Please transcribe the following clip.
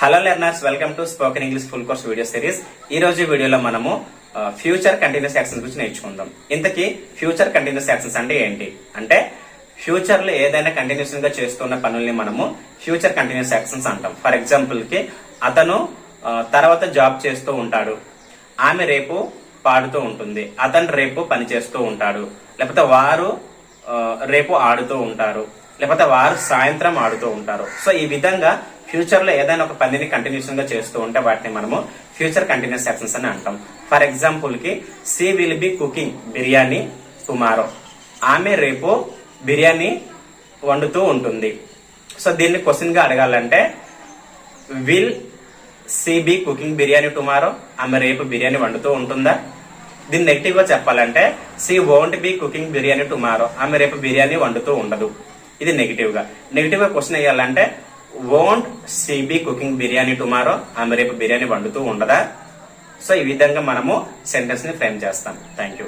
Hello learners, welcome to spoken English full course video series. ఈ రోజు వీడియోలో మనము ఫ్యూచర్ కంటిన్యూస్ యాక్షన్స్ గురించి నేర్చుకుందాం. ఇంతకీ ఫ్యూచర్ కంటిన్యూస్ యాక్షన్స్ అంటే ఏంటి అంటే, ఫ్యూచర్ లో ఏదైనా కంటిన్యూస్ గా చేస్తున్న పనుల్ని మనము ఫ్యూచర్ కంటిన్యూస్ యాక్షన్స్ అంటాం. ఫర్ ఎగ్జాంపుల్ కి అతను తర్వాత జాబ్ చేస్తూ ఉంటాడు, ఆమె రేపు పాడుతూ ఉంటుంది, అతను రేపు పని చేస్తూ ఉంటాడు, లేకపోతే వారు రేపు ఆడుతూ ఉంటారు, లేకపోతే వారు సాయంత్రం ఆడుతూ ఉంటారు. సో ఈ విధంగా ఫ్యూచర్ లో ఏదైనా ఒక పనిని కంటిన్యూషన్ గా చేస్తూ ఉంటే వాటిని మనము ఫ్యూచర్ కంటిన్యూస్ యాక్షన్స్ అని అంటాం. ఫర్ ఎగ్జాంపుల్ కి she will be cooking biryani tomorrow. ఆమె రేపు బిర్యానీ వండుతూ ఉంటుంది. సో దీన్ని క్వశ్చన్ గా అడగాలంటే, will she be cooking biryani tomorrow? ఆమె రేపు బిర్యానీ వండుతూ ఉంటుందా? దీన్ని నెగిటివ్ గా చెప్పాలంటే, she won't be cooking biryani tomorrow. ఆమె రేపు బిర్యానీ వండుతూ ఉండదు. ఇది నెగిటివ్ గా క్వశ్చన్ వేయాలంటే, won't she be cooking biryani tomorrow? ఆమె రేపు బిర్యానీ వండుతూ ఉండదా? సో ఈ విధంగా మనము సెంటెన్స్ ని ఫ్రేమ్ చేస్తాం. Thank you.